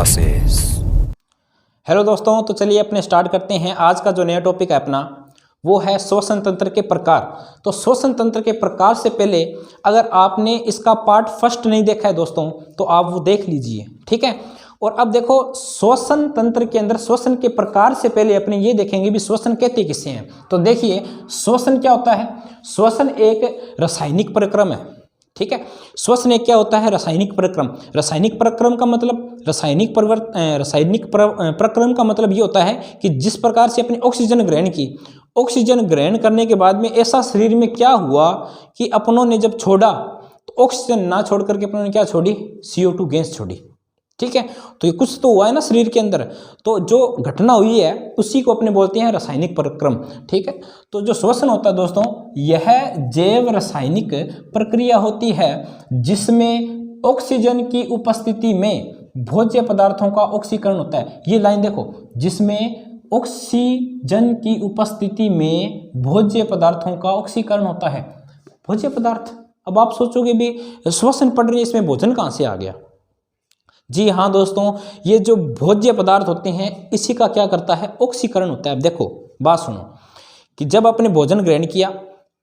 Classes. Hello दोस्तों, तो चलिए अपने स्टार्ट करते हैं। आज का जो नया टॉपिक है अपना वो है श्वसन तंत्र के प्रकार। तो श्वसन तंत्र के प्रकार से पहले अगर आपने इसका पार्ट फर्स्ट नहीं देखा है दोस्तों तो आप वो देख लीजिए, ठीक है। और अब देखो, श्वसन तंत्र के अंदर श्वसन के प्रकार से पहले अपने ये देखेंगे भी श्वसन कहते किसे हैं। तो देखिए, श्वसन क्या होता है। श्वसन एक रासायनिक प्रक्रम है, ठीक है। श्वसन एक क्या होता है, रासायनिक प्रक्रम। रासायनिक प्रक्रम का मतलब रासायनिक प्रक्रम का मतलब ये होता है कि जिस प्रकार से अपने ऑक्सीजन ग्रहण की, ऑक्सीजन ग्रहण करने के बाद में ऐसा शरीर में क्या हुआ कि अपनों ने जब छोड़ा तो ऑक्सीजन ना छोड़ करके अपनों ने क्या छोड़ी, CO2 गैस छोड़ी, ठीक है। तो ये कुछ तो हुआ है ना शरीर के अंदर, तो जो घटना हुई है उसी को अपने बोलते हैं रासायनिक प्रक्रम, ठीक है। तो जो श्वसन होता है दोस्तों, यह जैव रासायनिक प्रक्रिया होती है जिसमें ऑक्सीजन की उपस्थिति में भोज्य पदार्थों का ऑक्सीकरण होता है। ये लाइन देखो, जिसमें ऑक्सीजन की उपस्थिति में भोज्य पदार्थों का ऑक्सीकरण होता है। भोज्य पदार्थ, अब आप सोचोगे भी श्वसन पढ़ रही है, इसमें भोजन कहाँ से आ गया। जी हाँ दोस्तों, ये जो भोज्य पदार्थ होते हैं इसी का क्या करता है, ऑक्सीकरण होता है। अब देखो बात सुनो कि जब आपने भोजन ग्रहण किया,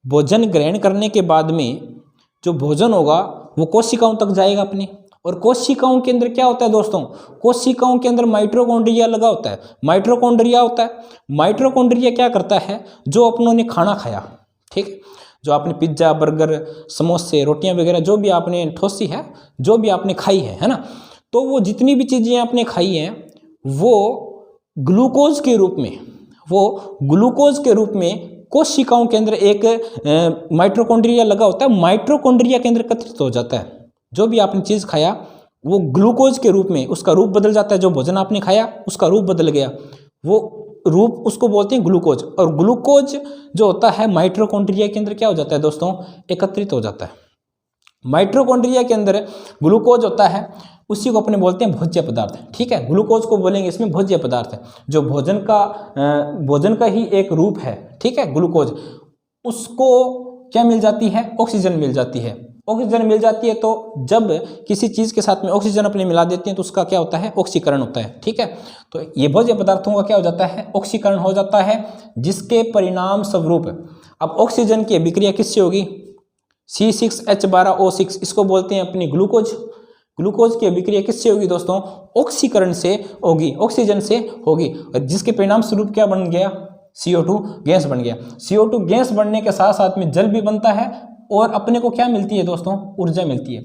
भोजन ग्रहण करने के बाद में जो भोजन होगा वो कोशिकाओं तक जाएगा अपने, और कोशिकाओं के अंदर क्या होता है दोस्तों, कोशिकाओं के अंदर माइटोकॉन्ड्रिया लगा होता है। माइटोकॉन्ड्रिया होता है, माइटोकॉन्ड्रिया क्या करता है, जो अपनों ने खाना खाया, ठीक है, जो आपने पिज्जा बर्गर समोसे रोटियां वगैरह जो भी आपने ठोसी है, जो भी आपने खाई है ना, तो वो जितनी भी चीज़ें आपने खाई हैं वो ग्लूकोज के रूप में, वो ग्लूकोज के रूप में कोशिकाओं के अंदर एक माइटोकॉन्ड्रिया लगा होता है, माइटोकॉन्ड्रिया के अंदर एकत्रित हो जाता है। जो भी आपने चीज़ खाया वो ग्लूकोज के रूप में उसका रूप बदल जाता है। जो भोजन आपने खाया उसका रूप बदल गया, वो रूप उसको बोलते हैं ग्लूकोज। और ग्लूकोज जो होता है माइटोकॉन्ड्रिया के अंदर क्या हो जाता है दोस्तों, एकत्रित हो जाता है। माइटोकॉन्ड्रिया के अंदर ग्लूकोज होता है, उसी को अपने बोलते हैं भोज्य पदार्थ, ठीक है। ग्लूकोज को बोलेंगे इसमें भोज्य पदार्थ है, जो भोजन का ही एक रूप है, ठीक है। ग्लूकोज, उसको क्या मिल जाती है, ऑक्सीजन मिल जाती है। ऑक्सीजन मिल जाती है तो जब किसी चीज़ के साथ में ऑक्सीजन अपने मिला देते हैं तो उसका क्या होता है, ऑक्सीकरण होता है, ठीक है। तो ये भोज्य पदार्थों का क्या हो जाता है, ऑक्सीकरण हो जाता है, जिसके परिणाम स्वरूप अब ऑक्सीजन की अभिक्रिया किससे होगी, C6H12O6, इसको बोलते हैं अपनी ग्लूकोज। ग्लूकोज की अभिक्रिया किससे होगी दोस्तों, ऑक्सीकरण से होगी, ऑक्सीजन से होगी, जिसके परिणाम स्वरूप क्या बन गया, CO2 गैस बन गया। CO2 गैस बनने के साथ साथ में जल भी बनता है और अपने को क्या मिलती है दोस्तों, ऊर्जा मिलती है।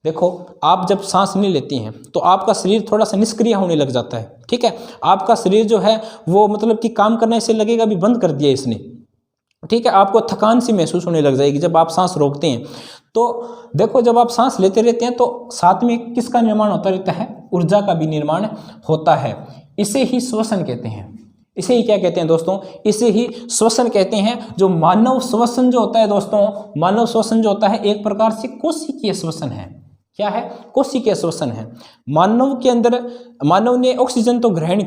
देखो, आप जब सांस नहीं लेती हैं तो आपका शरीर थोड़ा सा निष्क्रिय होने लग जाता है, ठीक है। आपका शरीर जो है वो मतलब कि काम करने से लगेगा भी बंद कर दिया इसने, ठीक है। आपको थकान सी महसूस होने लग जाएगी जब आप सांस रोकते हैं। तो देखो, जब आप सांस लेते रहते हैं तो साथ में किसका निर्माण होता रहता है, ऊर्जा का भी निर्माण होता है। इसे ही श्वसन कहते हैं। इसे ही क्या कहते हैं दोस्तों, इसे ही श्वसन कहते हैं। जो मानव श्वसन जो होता है दोस्तों, मानव श्वसन जो होता है एक प्रकार से कोशिकीय श्वसन है। क्या है, कोशिकीय श्वसन है। मानव के अंदर, मानव ने ऑक्सीजन तो ग्रहण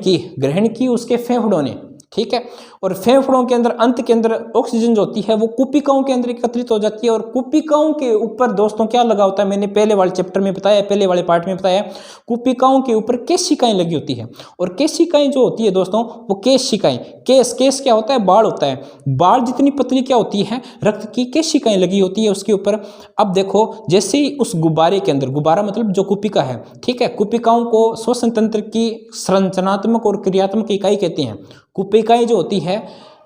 की उसके फेफड़ों ने, ठीक है। और फेफड़ों के अंदर अंत के अंदर ऑक्सीजन जो होती है वो कुपिकाओं के अंदर एकत्रित हो जाती है, और कुपिकाओं के ऊपर दोस्तों क्या लगा होता है, मैंने पहले वाले चैप्टर में बताया, पहले वाले पार्ट में बताया, कुपिकाओं के ऊपर केशिकाएं लगी होती है। और केशिकाएं जो होती है दोस्तों, वो केशिकाएं, केस क्या होता है, बाढ़ होता है। बाढ़ जितनी पतली क्या होती है, रक्त की केशिकाएं लगी होती है उसके ऊपर। अब देखो, जैसे ही उस गुब्बारे के अंदर, गुब्बारा मतलब जो कुपिका है, ठीक है, कुपिकाओं को श्वसन तंत्र की संरचनात्मक और क्रियात्मक इकाई कहते हैं। कुपिकाएं जो होती है,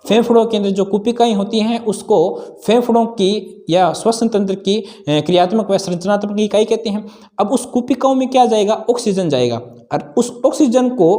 फेफड़ों के अंदर जो कुपिकाएं होती हैं उसको फेफड़ों की या श्वसन तंत्र की क्रियात्मक व संरचनात्मक इकाई कहते हैं। अब उस कुपिकाओं में क्या जाएगा, ऑक्सीजन जाएगा, और उस ऑक्सीजन को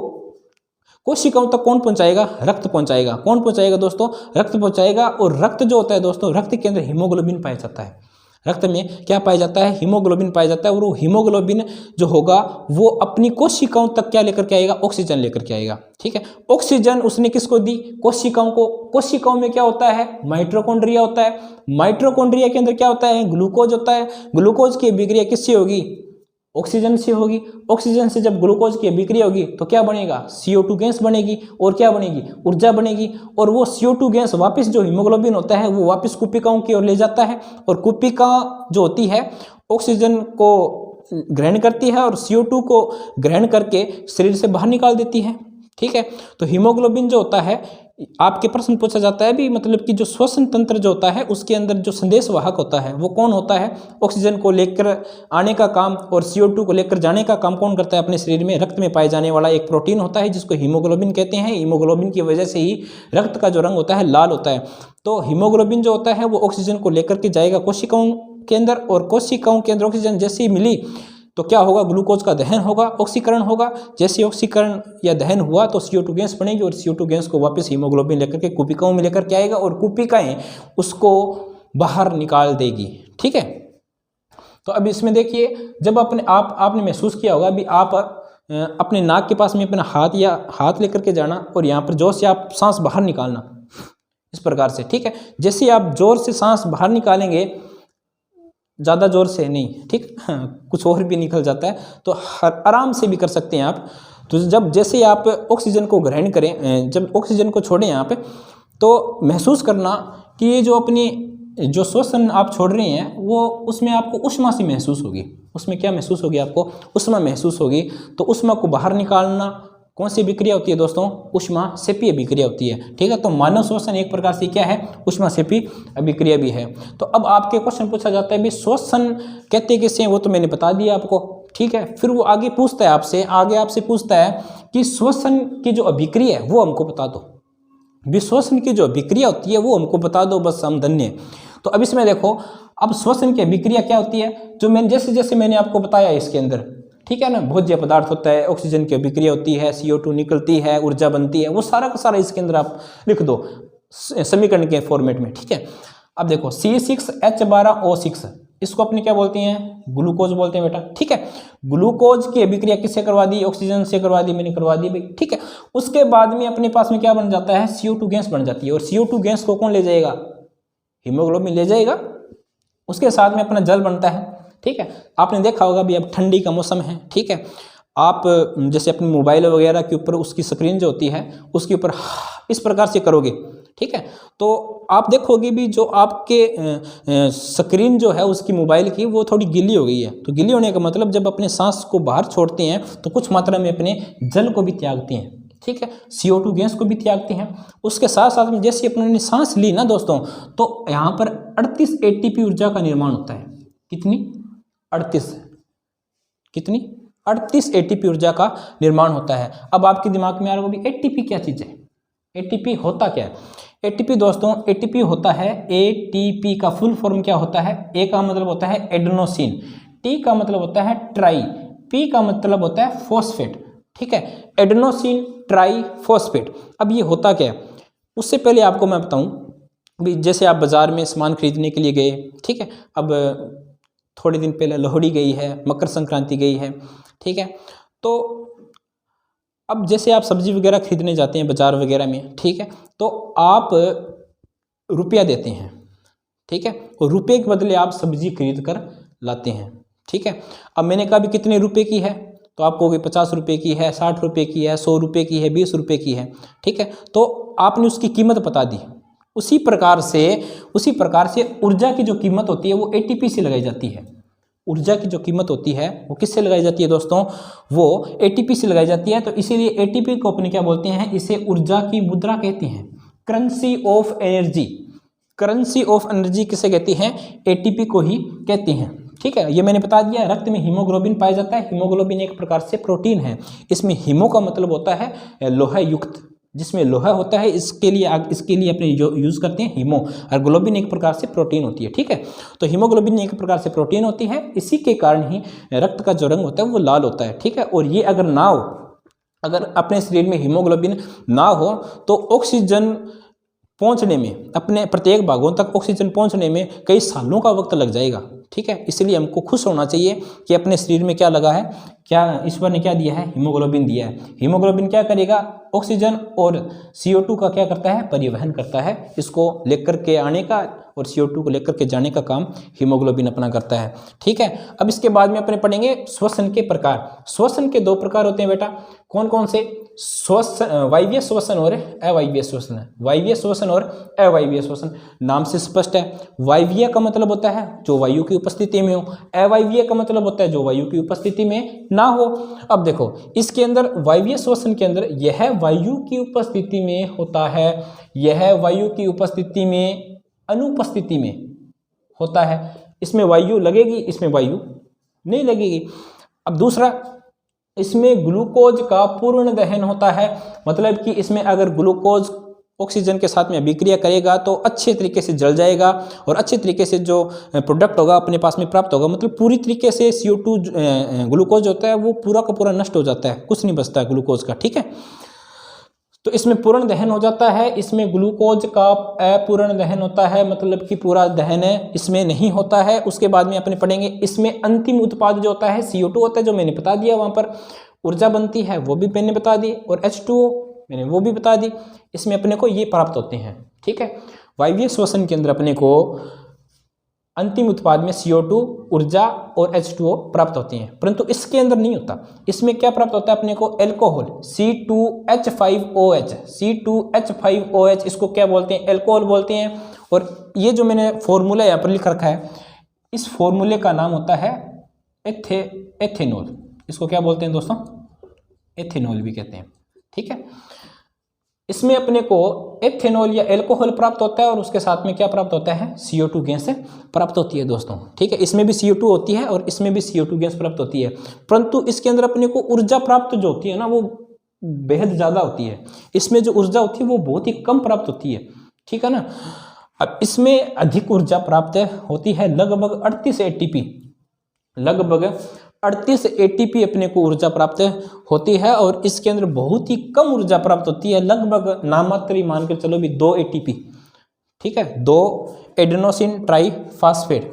कोशिकाओं तक कौन पहुंचाएगा, रक्त पहुंचाएगा। कौन पहुंचाएगा दोस्तों, रक्त पहुंचाएगा। और रक्त जो होता है दोस्तों, रक्त के अंदर हीमोग्लोबिन पाया जाता है। रक्त में क्या पाया जाता है, हीमोग्लोबिन पाया जाता है। और वो हीमोग्लोबिन जो होगा वो अपनी कोशिकाओं तक क्या लेकर के आएगा, ऑक्सीजन लेकर के आएगा, ठीक है। ऑक्सीजन उसने किसको दी, कोशिकाओं को। कोशिकाओं में क्या होता है, माइटोकॉन्ड्रिया होता है। माइटोकॉन्ड्रिया के अंदर क्या होता है, ग्लूकोज होता है। ग्लूकोज की अभिक्रिया किससे होगी, ऑक्सीजन से होगी। ऑक्सीजन से जब ग्लूकोज की अभिक्रिया होगी तो क्या बनेगा, CO2 गैस बनेगी। और क्या बनेगी, ऊर्जा बनेगी। और वो CO2 गैस वापस जो हीमोग्लोबिन होता है वो वापस कुपिकाओं की ओर ले जाता है। और कुपिका जो होती है ऑक्सीजन को ग्रहण करती है और CO2 को ग्रहण करके शरीर से बाहर निकाल देती है। ठीक है, तो हीमोग्लोबिन जो होता है, आपके प्रश्न पूछा जाता है भी मतलब कि जो श्वसन तंत्र जो होता है उसके अंदर जो संदेश वाहक होता है वो कौन होता है? ऑक्सीजन को लेकर आने का काम और CO2 को लेकर जाने का काम कौन करता है अपने शरीर में? रक्त में पाए जाने वाला एक प्रोटीन होता है जिसको हीमोग्लोबिन कहते हैं। हीमोग्लोबिन की वजह से ही रक्त का जो रंग होता है लाल होता है। तो हीमोग्लोबिन जो होता है वो ऑक्सीजन को लेकर के जाएगा कोशिकाओं के अंदर, और कोशिकाओं के अंदर ऑक्सीजन जैसे ही मिली तो क्या होगा? ग्लूकोज का दहन होगा, ऑक्सीकरण होगा। जैसे ऑक्सीकरण या दहन हुआ तो CO2 गैस बनेगी और CO2 गैस को वापस हीमोग्लोबिन लेकर के कुपिकाओं में लेकर के आएगा और कुपिकाएं उसको बाहर निकाल देगी। ठीक है, तो अब इसमें देखिए, जब आपने महसूस किया होगा अभी आप अपने नाक के पास में अपना हाथ लेकर के जाना और यहाँ पर जोर से आप सांस बाहर निकालना, इस प्रकार से। ठीक है, जैसे आप जोर से सांस बाहर निकालेंगे, ज़्यादा जोर से नहीं, ठीक, कुछ और भी निकल जाता है तो आराम से भी कर सकते हैं आप। तो जब जैसे आप ऑक्सीजन को ग्रहण करें, जब ऑक्सीजन को छोड़ें यहाँ पे, तो महसूस करना कि ये जो अपनी जो श्वसन आप छोड़ रहे हैं वो उसमें आपको ऊष्मा सी महसूस होगी। उसमें क्या महसूस होगी? आपको ऊष्मा महसूस होगी। तो ऊष्मा को बाहर निकालना कौन सी विक्रिया होती है दोस्तों? ऊष्मा सेपीय विक्रिया होती है। ठीक है, तो मानव श्वसन एक प्रकार से क्या है? ऊष्मा सेपी विक्रिया भी है। तो अब आपके क्वेश्चन पूछा जाता है भी श्वसन कहते किसे हैं? वो तो मैंने बता दिया आपको। ठीक है, फिर वो आगे पूछता है आपसे पूछता है कि श्वसन की जो अभिक्रिया है वो हमको बता दो। विश्वसन की जो अभिक्रिया होती है वो हमको बता दो, बस हम धन्य। तो अब इसमें देखो, अब श्वसन की अभिक्रिया क्या होती है? जो मैंने जैसे मैंने आपको बताया इसके अंदर, ठीक है ना, भोज्य पदार्थ होता है, ऑक्सीजन की अभिक्रिया होती है, CO2 निकलती है, ऊर्जा बनती है, वो सारा का सारा इसके अंदर आप लिख दो समीकरण के फॉर्मेट में। ठीक है, अब देखो C6H12O6, इसको अपने क्या बोलते हैं? ग्लूकोज बोलते हैं बेटा। ठीक है, ग्लूकोज की अभिक्रिया किससे करवा दी? ऑक्सीजन से करवा दी, मैंने करवा दी भाई। ठीक है, उसके बाद में अपने पास में क्या बन जाता है? CO2 गैस बन जाती है, और CO2 गैस को कौन ले जाएगा? हीमोग्लोबिन ले जाएगा। उसके साथ में अपना जल बनता है। ठीक है, आपने देखा होगा भी अब ठंडी का मौसम है। ठीक है, आप जैसे अपने मोबाइल वगैरह के ऊपर उसकी स्क्रीन जो होती है उसके ऊपर इस प्रकार से करोगे, ठीक है, तो आप देखोगे भी जो आपके स्क्रीन जो है उसकी मोबाइल की वो थोड़ी गीली हो गई है। तो गीली होने का मतलब जब अपने सांस को बाहर छोड़ते हैं तो कुछ मात्रा में अपने जल को भी त्यागते हैं। ठीक है, CO2 गैस को भी त्यागते हैं। उसके साथ साथ में जैसे अपने सांस ली ना दोस्तों, तो यहाँ पर 38 ATP ऊर्जा का निर्माण होता है। कितनी? 38 ATP ऊर्जा का निर्माण होता है। अब आपके दिमाग में आ रहा होगा भी ATP क्या चीज़ है? ATP होता क्या है? ATP दोस्तों, ATP होता है, ATP का फुल फॉर्म क्या होता है? A का मतलब होता है एडेनोसिन, T का मतलब होता है ट्राई, P का मतलब होता है फॉस्फेट। ठीक है, एडेनोसिन ट्राई फॉस्फेट। अब ये होता क्या है? उससे पहले आपको मैं बताऊं भी, जैसे आप बाजार में सामान खरीदने के लिए गए, ठीक है, अब थोड़े दिन पहले लोहड़ी गई है, मकर संक्रांति गई है, ठीक है, तो अब जैसे आप सब्जी वगैरह खरीदने जाते हैं बाजार वगैरह में, ठीक है, तो आप रुपया देते हैं, ठीक है, और रुपये के बदले आप सब्जी खरीद कर लाते हैं। ठीक है, अब मैंने कहा भी कितने रुपए की है, तो आप कहोगे 50 रुपये की है, 60 रुपये की है, 100 रुपये की है, 20 रुपये की है। ठीक है, तो आपने उसकी कीमत बता दी। उसी प्रकार से ऊर्जा की जो कीमत होती है वो ATP से लगाई जाती है। ऊर्जा की जो कीमत होती है वो किससे लगाई जाती है दोस्तों? वो ATP से लगाई जाती है। तो इसीलिए ATP को अपने क्या बोलते हैं? इसे ऊर्जा की मुद्रा कहते हैं, currency of energy. Currency of energy किसे कहती हैं? ATP को ही कहते हैं। ठीक है, ये मैंने बता दिया। रक्त में हीमोग्लोबिन पाया जाता है। हीमोग्लोबिन एक प्रकार से प्रोटीन है। इसमें हीमो का मतलब होता है लोहा युक्त, जिसमें लोहा होता है, इसके लिए अपने यूज करते हैं हीमो, और ग्लोबिन एक प्रकार से प्रोटीन होती है। ठीक है, तो हीमोग्लोबिन एक प्रकार से प्रोटीन होती है, इसी के कारण ही रक्त का जो रंग होता है वो लाल होता है। ठीक है, और ये अगर ना हो, अगर अपने शरीर में हीमोग्लोबिन ना हो तो ऑक्सीजन पहुंचने में, अपने प्रत्येक भागों तक ऑक्सीजन पहुंचने में कई सालों का वक्त लग जाएगा। ठीक है, इसलिए हमको खुश होना चाहिए कि अपने शरीर में क्या लगा है क्या ईश्वर ने क्या दिया है, हीमोग्लोबिन दिया है। हीमोग्लोबिन क्या करेगा, ऑक्सीजन और CO2 का क्या करता है, परिवहन करता है। इसको लेकर के आने का और CO2 को लेकर के जाने का काम हीमोग्लोबिन अपना करता है। ठीक है, अब इसके बाद में अपने पढ़ेंगे श्वसन के प्रकार। श्वसन के 2 प्रकार होते हैं बेटा, कौन कौन से, वायवीय श्वसन और अवायवीय श्वसन। वायवीय श्वसन और अवायवीय श्वसन, नाम से स्पष्ट है। वायवीय का मतलब होता है जो वायु की उपस्थिति में हो, अवायवीय का मतलब होता है जो वायु की उपस्थिति में ना हो। अब देखो इसके अंदर वायवीय श्वसन के अंदर यह वायु की उपस्थिति में होता है, यह वायु की उपस्थिति में अनुपस्थिति में होता है। इसमें वायु लगेगी, इसमें वायु नहीं लगेगी। अब दूसरा, इसमें ग्लूकोज का पूर्ण दहन होता है, मतलब कि इसमें अगर ग्लूकोज ऑक्सीजन के साथ में अभिक्रिया करेगा तो अच्छे तरीके से जल जाएगा और अच्छे तरीके से जो प्रोडक्ट होगा अपने पास में प्राप्त होगा, मतलब पूरी तरीके से CO2 ग्लूकोज होता है वो पूरा का पूरा नष्ट हो जाता है, कुछ नहीं बचता है ग्लूकोज का। ठीक है, तो इसमें पूर्ण दहन हो जाता है। इसमें ग्लूकोज का अपूर्ण दहन होता है, मतलब कि पूरा दहन इसमें नहीं होता है। उसके बाद में अपने पढ़ेंगे इसमें अंतिम उत्पाद जो होता है CO2 होता है, जो मैंने बता दिया, वहाँ पर ऊर्जा बनती है वो भी मैंने बता दी, और H2O मैंने वो भी बता दी। इसमें अपने को ये प्राप्त होते हैं। ठीक है, वायवीय श्वसन के अंदर अपने को अंतिम उत्पाद में CO2, ऊर्जा और H2O प्राप्त होती हैं, परंतु इसके अंदर नहीं होता। इसमें क्या प्राप्त होता है अपने को, एल्कोहल C2H5OH। C2H5OH इसको क्या बोलते हैं, एल्कोहल बोलते हैं। और ये जो मैंने फॉर्मूला यहाँ पर लिख रखा है, इस फॉर्मूले का नाम होता है एथेनॉल। इसको क्या बोलते हैं दोस्तों, एथेनॉल भी कहते हैं। ठीक है, इसमें अपने को एथेनॉल या एल्कोहल प्राप्त होता है और उसके साथ में क्या प्राप्त होता है, CO2 गैस प्राप्त होती है दोस्तों। ठीक है, इसमें भी CO2 होती है और इसमें भी CO2 गैस प्राप्त होती है, परंतु इसके अंदर अपने को ऊर्जा प्राप्त जो होती है ना वो बेहद ज़्यादा होती है। इसमें जो ऊर्जा होती है वो बहुत ही कम प्राप्त होती है। ठीक है ना, अब इसमें अधिक ऊर्जा प्राप्त होती है, लगभग 38 ATP, लगभग 38 ATP अपने को ऊर्जा प्राप्त होती है। और इसके अंदर बहुत ही कम ऊर्जा प्राप्त होती है, लगभग नामात्र ही मान कर चलो भी 2 ATP। ठीक है, 2 एडेनोसिन ट्राइफॉस्फेट।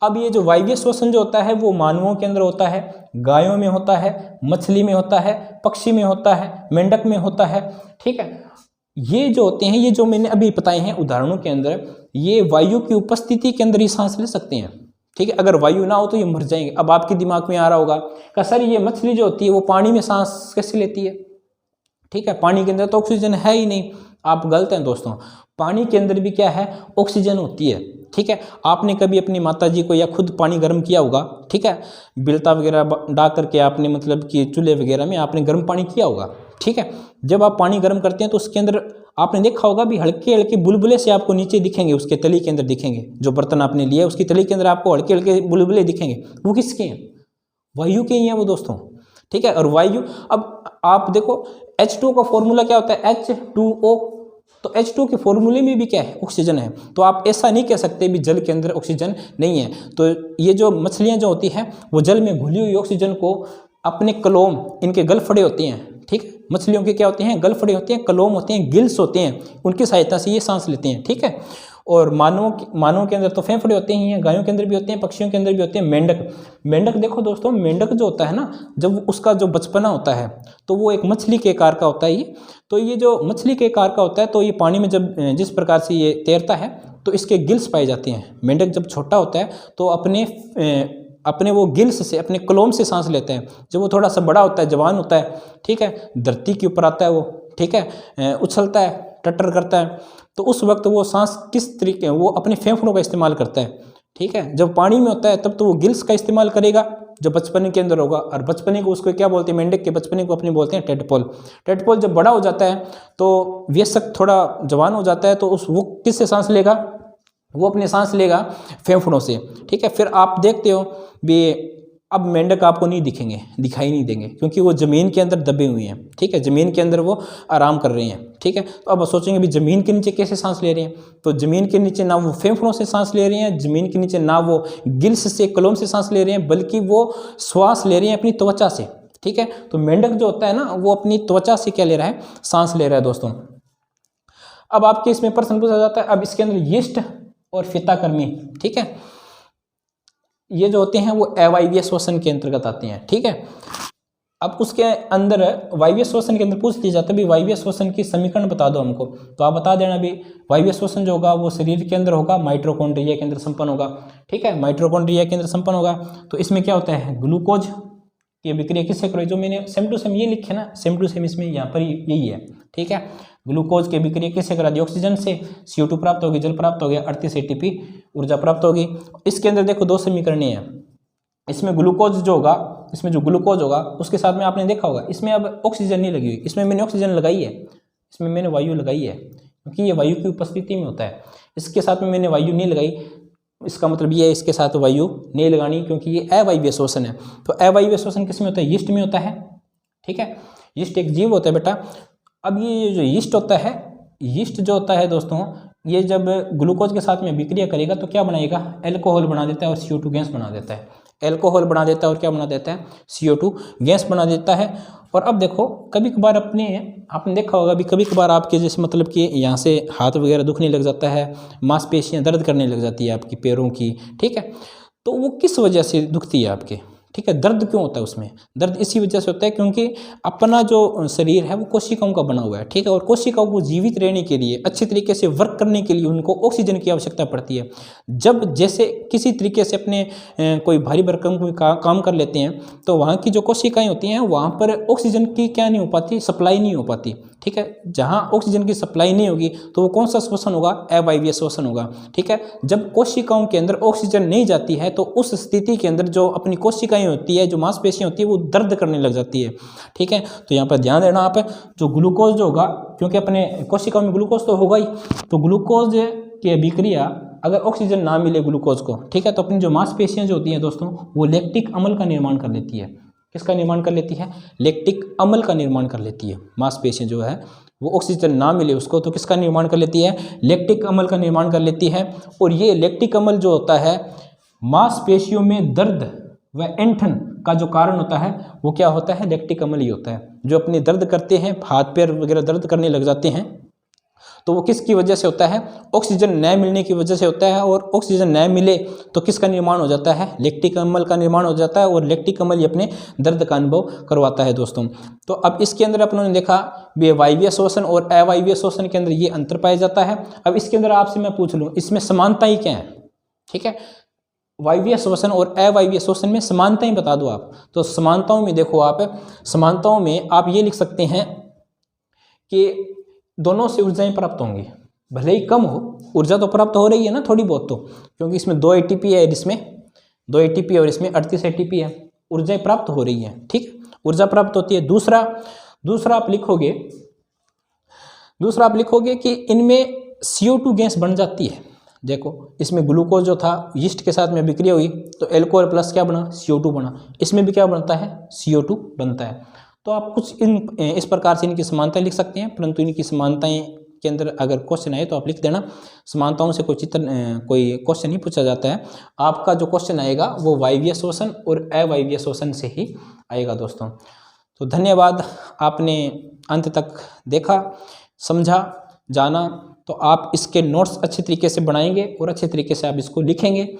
अब ये जो वायवीय श्वसन जो होता है वो मानवों के अंदर होता है, गायों में होता है, मछली में होता है, पक्षी में होता है, मेंढक में होता है। ठीक है, ये जो होते हैं, ये जो मैंने अभी बताए हैं उदाहरणों के अंदर, ये वायु की उपस्थिति के अंदर ही सांस ले सकते हैं। ठीक है, अगर वायु ना हो तो ये मर जाएंगे। अब आपके दिमाग में आ रहा होगा कि सर ये मछली जो होती है वो पानी में सांस कैसे लेती है। ठीक है, पानी के अंदर तो ऑक्सीजन है ही नहीं। आप गलत हैं दोस्तों, पानी के अंदर भी क्या है, ऑक्सीजन होती है। ठीक है, आपने कभी अपनी माताजी को या खुद पानी गर्म किया होगा। ठीक है, बिलता वगैरह डाल करके आपने मतलब कि चूल्हे वगैरह में आपने गर्म पानी किया होगा। ठीक है, जब आप पानी गर्म करते हैं तो उसके अंदर आपने देखा होगा भी हल्के हल्के बुलबुले से आपको नीचे दिखेंगे, उसके तली के अंदर दिखेंगे। जो बर्तन आपने लिया उसकी तली के अंदर आपको हल्के हल्के बुलबुले दिखेंगे, वो किसके हैं, वायु के ही हैं वो दोस्तों। ठीक है, और वायु, अब आप देखो H2O का फॉर्मूला क्या होता है, H2O। तो H2O के फॉर्मूले में भी क्या है, ऑक्सीजन है। तो आप ऐसा नहीं कह सकते भी जल के अंदर ऑक्सीजन नहीं है। तो ये जो मछलियाँ जो होती हैं वो जल में घुली हुई ऑक्सीजन को अपने कलोम, इनके गलफड़े होते हैं। ठीक है, मछलियों के क्या होते हैं, गलफड़े होते हैं, कलोम होते हैं, गिल्स होते हैं, उनकी सहायता से ये सांस लेते हैं। ठीक है, और मानवों के अंदर तो फेफड़े होते ही हैं, गायों के अंदर भी होते हैं, पक्षियों के अंदर भी होते हैं। मेंढक देखो दोस्तों, मेंढक जो होता है ना, जब उसका जो बचपना होता है तो वो एक मछली के आकार का होता है ये। तो ये जो मछली के आकार का होता है तो ये पानी में जब जिस प्रकार से ये तैरता है तो इसके गिल्स पाए जाते हैं। मेंढक जब छोटा होता है तो अपने वो गिल्स से, अपने कलोम से सांस लेते हैं। जब वो थोड़ा सा बड़ा होता है, जवान होता है, ठीक है, धरती के ऊपर आता है वो, ठीक है, उछलता है, टटर करता है, तो उस वक्त वो सांस किस तरीके, वो अपने फेफड़ों का इस्तेमाल करता है। ठीक है, जब पानी में होता है तब तो वो गिल्स का इस्तेमाल करेगा जब बचपने के अंदर होगा। और बचपने को उसको क्या बोलते हैं, मेंढक के बचपने को अपने बोलते हैं टेडपोल। टेडपोल जब बड़ा हो जाता है तो वयस्क थोड़ा जवान हो जाता है तो वो किससे सांस लेगा, वो अपने सांस लेगा फेफड़ों से। ठीक है, फिर आप देखते हो भी अब मेंढक आपको नहीं दिखेंगे, दिखाई नहीं देंगे, क्योंकि वो ज़मीन के अंदर दबे हुए हैं। ठीक है, ज़मीन के अंदर वो आराम कर रहे हैं। ठीक है, तो अब सोचेंगे भी ज़मीन के नीचे कैसे सांस ले रहे हैं, तो ज़मीन के नीचे ना वो फेफड़ों से सांस ले रहे हैं, ज़मीन के नीचे ना वो गिल्स से, कलोम से सांस ले रहे हैं, बल्कि वो श्वास ले रहे हैं अपनी त्वचा से। ठीक है, तो मेंढक जो होता है ना वो अपनी त्वचा से क्या ले रहा है, सांस ले रहा है दोस्तों। अब आपके इसमें प्रश्न पूछा जाता है, अब इसके अंदर यीस्ट और फीताकृमि, ठीक है, ये जो होते हैं वो अवायवीय श्वसन के अंतर्गत आते हैं। ठीक है, अब उसके अंदर वायवीय श्वसन के अंदर पूछ लिया जाता है भी वायवीय श्वसन की समीकरण बता दो हमको, तो आप बता देना भी वायवीय श्वसन जो होगा वो शरीर के अंदर होगा, माइटोकॉन्ड्रिया के अंदर संपन्न होगा। ठीक है, माइटोकॉन्ड्रिया के अंदर संपन्न होगा। तो इसमें क्या होता है, ग्लूकोज की अभिक्रिया किससे करो, जो मैंने सेम टू सेम ये लिखे ना, सेम टू सेम इसमें यहाँ पर यही है। ठीक है, ग्लूकोज की अभिक्रिया किससे करा दी, ऑक्सीजन से, CO2 प्राप्त होगी, जल प्राप्त हो गया, 38 ATP ऊर्जा प्राप्त होगी। इसके अंदर देखो 2 समीकरण हैं। इसमें ग्लूकोज जो होगा, इसमें जो ग्लूकोज होगा उसके साथ में आपने देखा होगा इसमें अब ऑक्सीजन नहीं लगी हुई, इसमें मैंने ऑक्सीजन लगाई है, इसमें मैंने वायु लगाई है, क्योंकि ये वायु की उपस्थिति में होता है। इसके साथ में मैंने वायु नहीं लगाई, इसका मतलब ये है इसके साथ वायु नहीं लगानी, क्योंकि ये अवायवीय श्वसन है। तो अवायवीय श्वसन किस में होता है, यीस्ट में होता है। ठीक है, यीस्ट एक जीव होता है बेटा। अब ये जो यीस्ट होता है, यीस्ट जो होता है दोस्तों, ये जब ग्लूकोज के साथ में विक्रिया करेगा तो क्या बनाएगा, एल्कोहल बना देता है और CO2 गैस बना देता है। एल्कोहल बना देता है और क्या बना देता है, CO2 गैस बना देता है। और अब देखो कभी कभार आपने देखा होगा भी कभी कभार आपके जैसे मतलब कि यहाँ से हाथ वगैरह दुखने लग जाता है, मांसपेशियाँ दर्द करने लग जाती है आपकी पैरों की। ठीक है, तो वो किस वजह से दुखती है आपके। ठीक है, दर्द क्यों होता है उसमें, दर्द इसी वजह से होता है क्योंकि अपना जो शरीर है वो कोशिकाओं का बना हुआ है। ठीक है, और कोशिकाओं को जीवित रहने के लिए, अच्छे तरीके से वर्क करने के लिए उनको ऑक्सीजन की आवश्यकता पड़ती है। जब जैसे किसी तरीके से अपने कोई भारी भरकम कोई काम कर लेते हैं तो वहाँ की जो कोशिकाएं होती हैं वहाँ पर ऑक्सीजन की क्या नहीं हो पाती, सप्लाई नहीं हो पाती। ठीक है, जहाँ ऑक्सीजन की सप्लाई नहीं होगी तो वो कौन सा श्वसन होगा, अवायवीय श्वसन होगा। ठीक है, जब कोशिकाओं के अंदर ऑक्सीजन नहीं जाती है तो उस स्थिति के अंदर जो अपनी कोशिकाएं होती है, जो मांसपेशियां होती है, वो दर्द करने लग जाती है। ठीक है, तो यहाँ पर ध्यान देना आप, जो ग्लूकोज जो होगा, क्योंकि अपने कोशिकाओं में ग्लूकोज तो होगा ही, तो ग्लूकोज की अभिक्रिया अगर ऑक्सीजन ना मिले ग्लूकोज को, ठीक है, तो अपनी जो मांसपेशियां जो होती हैं दोस्तों वो लैक्टिक अम्ल का निर्माण कर लेती है। किसका निर्माण कर लेती है, लैक्टिक अम्ल का निर्माण कर लेती है। मांसपेशियां जो है वो ऑक्सीजन ना मिले उसको तो किसका निर्माण कर लेती है, लैक्टिक अम्ल का निर्माण कर लेती है। और ये लैक्टिक अम्ल जो होता है मांसपेशियों में दर्द व ऐंठन का जो कारण होता है वो क्या होता है, लैक्टिक अम्ल ही होता है। जो अपने दर्द करते हैं, हाथ पैर वगैरह दर्द करने लग जाते हैं, तो वो किसकी वजह से होता है, ऑक्सीजन न मिलने की वजह से होता है। और ऑक्सीजन न मिले तो किसका निर्माण हो जाता है, लैक्टिक अम्ल का निर्माण हो जाता है। और लैक्टिक अम्ल ही अपने दर्द का अनुभव करवाता है दोस्तों। तो अब इसके अंदर अपन ने देखा वायवीय श्वसन और अवायवीय श्वसन के अंदर ये अंतर पाया जाता है। अब इसके अंदर आपसे मैं पूछ लूँ इसमें समानताएं क्या है। ठीक है, वायवीय श्वसन और अवायवीय श्वसन में समानताएं बता दो आप। तो समानताओं में देखो आप, समानताओं में आप ये लिख सकते हैं कि दोनों से ऊर्जाएं प्राप्त होंगी, भले ही कम हो, ऊर्जा तो प्राप्त हो रही है ना थोड़ी बहुत तो, क्योंकि इसमें 2 ATP है, इसमें 2 ATP और इसमें 38 ATP है, ऊर्जाएं प्राप्त हो रही हैं। ठीक, ऊर्जा प्राप्त होती है। दूसरा आप लिखोगे कि इनमें CO2 गैस बन जाती है। देखो इसमें ग्लूकोज जो था यीस्ट के साथ में विक्रिया हुई तो एल्कोहल प्लस क्या बना, CO2 बना। इसमें भी क्या बनता है, CO2 बनता है। तो आप कुछ इस प्रकार से इनकी समानताएं लिख सकते हैं, परंतु इनकी समानताएं के अंदर अगर क्वेश्चन आए तो आप लिख देना। समानताओं से कोई क्वेश्चन नहीं पूछा जाता है। आपका जो क्वेश्चन आएगा वो वायवीय श्वसन और अवायवीय श्वसन से ही आएगा दोस्तों। तो धन्यवाद, आपने अंत तक देखा, समझा, जाना। तो आप इसके नोट्स अच्छे तरीके से बनाएंगे और अच्छे तरीके से आप इसको लिखेंगे।